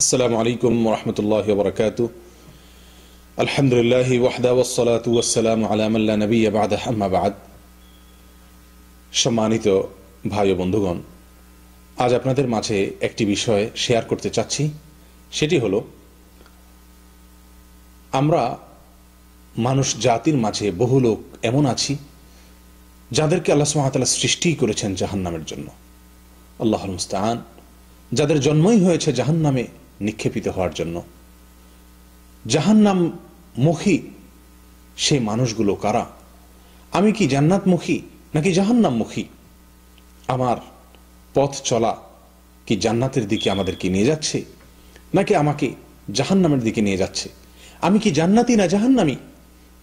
আসসালামু আলাইকুম ওয়া রাহমাতুল্লাহি ওয়া বারাকাতুহু আলহামদুলিল্লাহি ওয়াহদা ওয়াস সালাতু ওয়াস সালামু আলা মান লা নাবিয়্যা বা'দা আম্মা বা'দ। সম্মানিত ভাই ও বন্ধুগণ, আজ আপনাদের মাঝে একটি বিষয় শেয়ার করতে চাচ্ছি। সেটি হলো, আমরা মানুষ জাতির মাঝে বহু লোক এমন আছি যাদেরকে আল্লাহ সুবহানাহু ওয়া তাআলা সৃষ্টি করেছেন জাহান্নামের জন্য। আল্লাহুল মুস্তাআন। যাদের জন্মই হয়েছে জাহান্নামে নিক্ষেপিত হওয়ার জন্য। জাহান্নামমুখী সেই মানুষগুলো কারা? আমি কি জান্নাতমুখী নাকি জাহান্নামমুখী? আমার পথ চলা কি জান্নাতের দিকে আমাদেরকে নিয়ে যাচ্ছে নাকি আমাকে জাহান্নামের দিকে নিয়ে যাচ্ছে? আমি কি জান্নাতি না জাহান্নামী?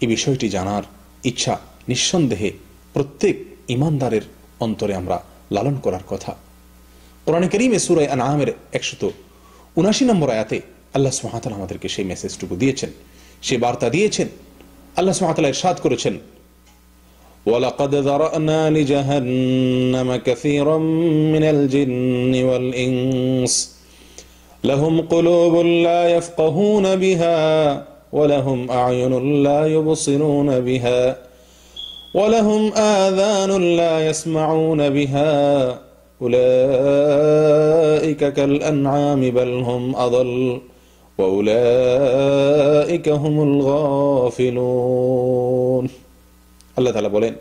এই বিষয়টি জানার ইচ্ছা নিঃসন্দেহে প্রত্যেক ঈমানদারের অন্তরে আমরা লালন করার কথা। কোরআনে কারীমে সূরা আনআমের 179 নম্বর আয়াতে আল্লাহ সুবহানাহু ওয়া তাআলা আমাদেরকে সেই মেসেজটুকু দিয়েছেন, সেই বার্তা দিয়েছেন। আল্লাহ সুবহানাহু ওয়া তাআলা ইরশাদ করেছেন, ওয়ালাকাদ যারানা লিজাহান্নামা কাসীরাম মিনাল জিন্নি ওয়াল ইনস লাহুম কুলুবুন লা ইয়াফকাহুনা বিহা ওয়া লাহুম আ'য়ুনুন লা ইউবসিরুনা বিহা ওয়া লাহুম আযানুন লা ইয়াসমাউনা বিহা أولئك كالأنعام بل هم أضل وأولئك هم الغافلون। আল্লাহ তাআলা বলেন,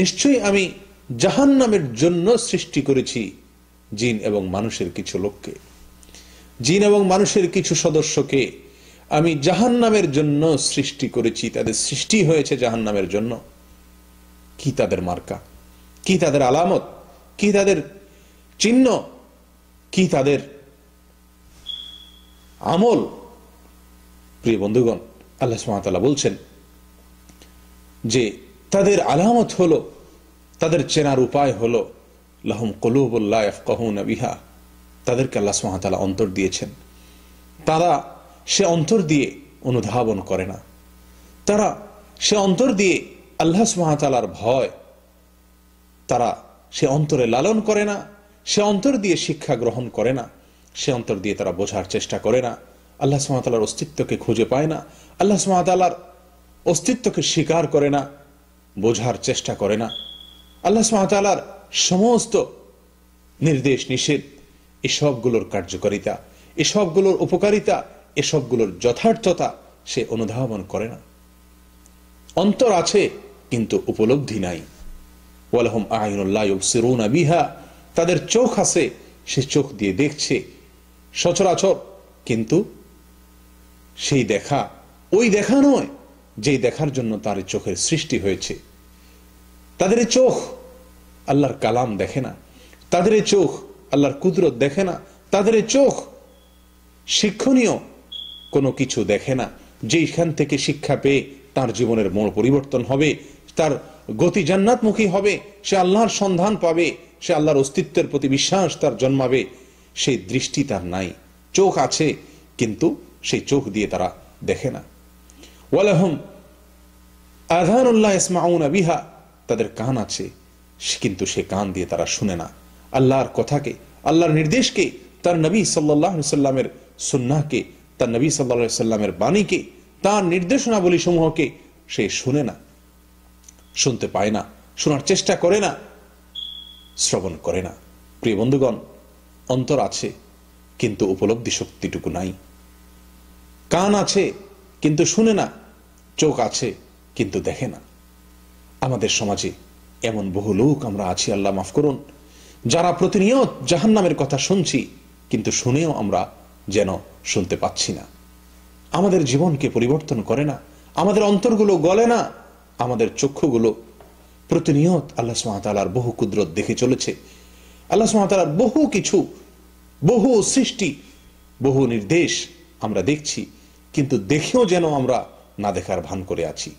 নিশ্চয়ই আমি জাহান্নামের জন্য সৃষ্টি করেছি জিন এবং মানুষের কিছু লোককে, জিন এবং মানুষের কিছু সদস্যকে আমি জাহান্নামের জন্য সৃষ্টি করেছি। তাদের সৃষ্টি হয়েছে জাহান্নামের জন্য। কি তাদের মার্কা, কি তাদের আলামত, কি তাদের চিহ্ন, কি তাদের আমল? প্রিয় বন্ধুগণ, আল্লাহ সুবহানাহু ওয়া তাআলা বলছেন যে তাদের আলামত হলো, তাদের চেনার উপায় হলো, লাহুম কুলুবুন লা ইয়াফকাহুনা বিহা। তাদেরকে আল্লাহ সুবহানাহু ওয়া তাআলা অন্তর দিয়েছেন। তারা সে অন্তর দিয়ে অনুধাবন করে না। তারা সে অন্তর দিয়ে আল্লাহ সুবহানাহু ওয়া তাআলার ভয় তারা সে অন্তরে লালন করে না। সে অন্তর দিয়ে শিক্ষা গ্রহণ করে না। সে অন্তর দিয়ে তারা বোঝার চেষ্টা করে না। আল্লাহ সুবহানাহু ওয়া তাআলার অস্তিত্বকে খুঁজে পায় না। আল্লাহ সুবহানাহু ওয়া তাআলার অস্তিত্বকে স্বীকার করে না, বোঝার চেষ্টা করে না। আল্লাহ সুবহানাহু ওয়া তাআলার সমস্ত নির্দেশ নিষেধ, এসবগুলোর কার্যকারিতা, এসবগুলোর উপকারিতা, এসবগুলোর যথার্থতা সে অনুধাবন করে না। অন্তর আছে কিন্তু উপলব্ধি নাই। ওয়ালাহুম আ'য়ুনুন লা ইউবসিরুনা বিহা। তাদের চোখ আছে, সে চোখ দিয়ে দেখছে সচরাচর, কিন্তু সেই দেখা ওই দেখা নয় যেই দেখার জন্য তার চোখের সৃষ্টি হয়েছে। তাদের চোখ আল্লাহর কালাম দেখে না। তাদের চোখ আল্লাহর কুদরত দেখে না। তাদের চোখ শিক্ষণীয় কোনো কিছু দেখে না, যেইখান থেকে শিক্ষা পেয়ে তার জীবনের মোড় পরিবর্তন হবে, তার গতি জান্নাতমুখী হবে, সে আল্লাহর সন্ধান পাবে, সে আল্লাহর অস্তিত্বের প্রতি বিশ্বাস তার জন্মাবে। সেই দৃষ্টি তার নাই। চোখ আছে কিন্তু সেই চোখ দিয়ে তারা দেখে না। ওয়ালাহুম আযানুন লা ইয়াসমাউনা বিহা। তাদের কান আছে কিন্তু সে কান দিয়ে তারা শুনে না। আল্লাহর কথাকে, আল্লাহর নির্দেশকে, তার নবী সাল্লাল্লাহু আলাইহি সাল্লামের সুন্নাহকে, তার নবী সাল্লাল্লাহু আলাইহি সাল্লামের বাণীকে, তার নির্দেশনাবলী সমূহকে সে শুনে না, শুনতে পায় না, শোনার চেষ্টা করে না, শ্রবণ করে না। প্রিয় বন্ধুগণ, অন্তর আছে কিন্তু উপলব্ধি শক্তিটুকু নাই। কান আছে কিন্তু শুনে না, চোখ আছে কিন্তু দেখে না। আমাদের সমাজে এমন বহু লোক আমরা আছি, আল্লাহ মাফ করুন, যারা প্রতিনিয়ত জাহান্নামের কথা শুনছি কিন্তু শুনেও আমরা যেন শুনতে পাচ্ছি না। আমাদের জীবনকে পরিবর্তন করে না, আমাদের অন্তরগুলো গলে না, আমাদের চক্ষুগুলো প্রতিনিয়ত আল্লাহ সুবহানাহু ওয়া তাআলার বহু কুদরত দেখে চলেছে। আল্লাহ সুবহানাহু ওয়া তাআলার বহু কিছু, বহু সৃষ্টি, বহু নির্দেশ আমরা দেখছি, কিন্তু দেখেও যেন আমরা না দেখার ভান করে আছি।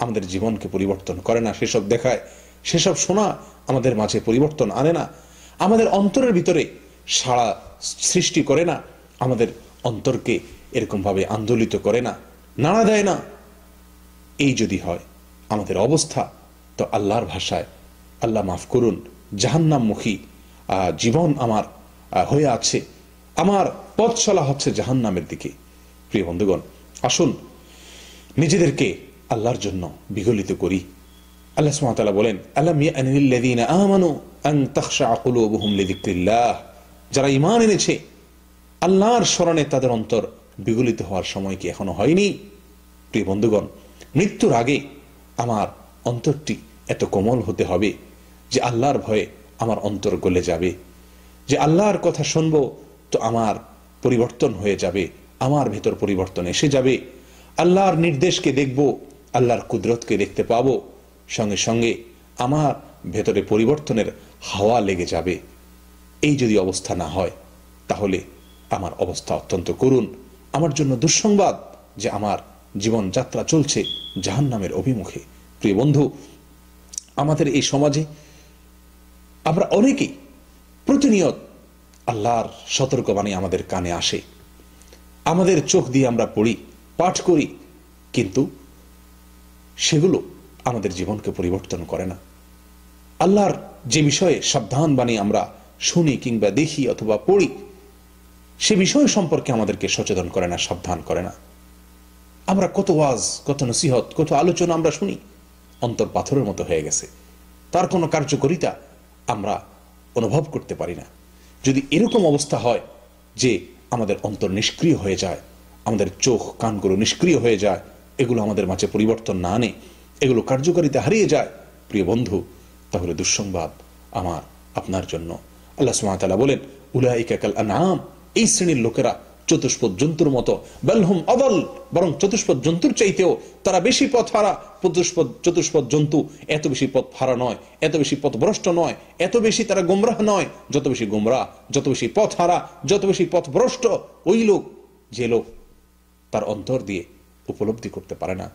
আমাদের জীবনকে পরিবর্তন করে না সেসব দেখায়, সেসব শোনা আমাদের মাঝে পরিবর্তন আনে না, আমাদের অন্তরের ভিতরে সাড়া সৃষ্টি করে না, আমাদের অন্তরকে এরকমভাবে আন্দোলিত করে না, নাড়া দেয় না। এই যদি হয় আমাদের অবস্থা, তো আল্লাহর ভাষায় আল্লাহ মাফ করুন জাহান্নামমুখী জীবন আমার হয়ে আছে। আমার পথ চলা হচ্ছে জাহান্নামের দিকে। প্রিয় বন্ধুগণ, আসুন নিজেদেরকে আল্লাহর জন্য বিগলিত করি। আল্লাহ সুবহানাহু ওয়া তাআলা বলেন, আলাম ইয়ানিল লাযীনা আমানু আন তাখশা কুলুবুহুম লিযিকরিল্লাহ, যারা ঈমান এনেছে আল্লাহর স্মরণে তাদের অন্তর বিগলিত হওয়ার সময় কি এখনো হয়নি? প্রিয় বন্ধুগণ, মৃত্যুর আগে আমার অন্তরটি এত কোমল হতে হবে যে আল্লাহর ভয়ে আমার অন্তর গলে যাবে, যে আল্লাহর কথা শুনবো তো আমার পরিবর্তন হয়ে যাবে, আমার ভেতর পরিবর্তন এসে যাবে, আল্লাহর নির্দেশকে দেখব, আল্লাহর কুদরতকে দেখতে পাবো, সঙ্গে সঙ্গে আমার ভেতরে পরিবর্তনের হাওয়া লেগে যাবে। এই যদি অবস্থা না হয় তাহলে আমার অবস্থা অত্যন্ত করুণ। আমার জন্য দুঃসংবাদ যে আমার জীবন যাত্রা চলছে জাহান্নামের অভিমুখে। প্রিয় বন্ধু, আমাদের এই সমাজে আমরা অনেকেই প্রতিনিয়ত আল্লাহর সতর্কবাণী আমাদের কানে আসে, আমাদের চোখ দিয়ে আমরা পড়ি, পাঠ করি, কিন্তু সেগুলো আমাদের জীবনকে পরিবর্তন করে না। আল্লাহর যে বিষয়ে সাবধান বাণী আমরা শুনি কিংবা দেখি অথবা পড়ি, সে বিষয় সম্পর্কে আমাদেরকে সচেতন করে না, সাবধান করে না। আমরা কত ওয়াজ, কত নসিহত, কত আলোচনা আমরা শুনি, অন্তর পাথরের মতো হয়ে গেছে, তার কোনো কার্যকারিতা আমরা অনুভব করতে পারি না। যদি এরকম অবস্থা হয় যে আমাদের অন্তর নিষ্ক্রিয় হয়ে যায়, আমাদের চোখ কানগুলো নিষ্ক্রিয় হয়ে যায়, এগুলো আমাদের মাঝে পরিবর্তন না আনে, এগুলো কার্যকারিতা হারিয়ে যায়, প্রিয় বন্ধু, তাহলে দুঃসংবাদ আমার আপনার জন্য। আল্লাহ সুবহানাহু ওয়া তাআলা বলেন, উলাইকা কাল আনআম, এই শ্রেণীর লোকেরা চতুষ্পদ জন্তুর মতো, বালহুম আদাল, বরং চতুষ্পদ জন্তুর চাইতেও তারা বেশি পথ হারা। চতুষ্পদ জন্তু এত বেশি পথ হারা নয়, এত বেশি পথভ্রষ্ট নয়, এত বেশি তারা গোমরাহ নয়, যত বেশি গোমরাহ, যত বেশি পথ হারা, যত বেশি পথভ্রষ্ট ওই লোক, যে লোক তার অন্তর দিয়ে উপলব্ধি করতে পারে না,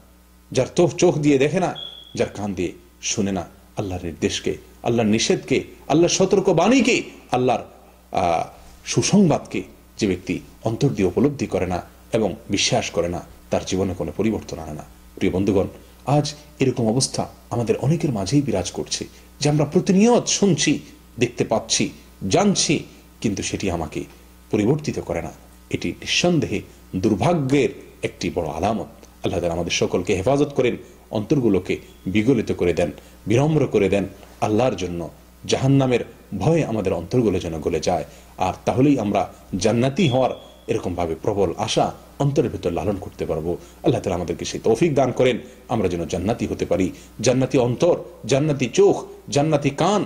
যার চোখ দিয়ে দেখে না, যার কান দিয়ে শুনে না আল্লাহর নির্দেশকে, আল্লাহর নিষেধকে, আল্লাহর সতর্ক বাণীকে, আল্লাহর সুসংবাদকে। যে ব্যক্তি অন্তর দিয়ে উপলব্ধি করে না এবং বিশ্বাস করে না, তার জীবনে কোনো পরিবর্তন আনে না। প্রিয় বন্ধুগণ, আজ এরকম অবস্থা আমাদের অনেকের মাঝেই বিরাজ করছে যে আমরা প্রতিনিয়ত শুনছি, দেখতে পাচ্ছি, জানছি, কিন্তু সেটি আমাকে পরিবর্তিত করে না। এটি নিঃসন্দেহে দুর্ভাগ্যের একটি বড় আলামত। আল্লাহ তাআলা আমাদের সকলকে হেফাজত করেন, অন্তরগুলোকে বিগলিত করে দেন, বিনম্র করে দেন আল্লাহর জন্য। জাহান্নামের ভয়ে আমাদের অন্তরগুলো যেন গলে যায়, আর তাহলেই আমরা জান্নাতি হওয়ার এরকম ভাবে প্রবল আশা অন্তরের ভিতর লালন করতে পারবো। আল্লাহ তাআলা আমাদেরকে সেই তৌফিক দান করেন, আমরা যেন জান্নাতি হতে পারি। জান্নাতি অন্তর, জান্নাতি চোখ, জান্নাতি কান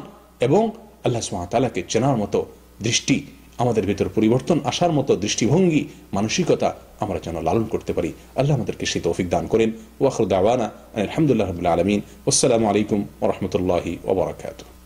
এবং আল্লাহ সুবহানাহু ওয়া তাআলাকে চেনার মতো দৃষ্টি, আমাদের ভিতর পরিবর্তন আসার মতো দৃষ্টিভঙ্গি, মানসিকতা আমরা যেন লালন করতে পারি। আল্লাহ আমাদেরকে সেই তৌফিক দান করেন। ওয়া আখিরু দাওয়ানা আলহামদুলিল্লাহি রাব্বিল আলামিন। আসসালামু আলাইকুম ওয়া রাহমাতুল্লাহি ওয়া বারাকাতুহু।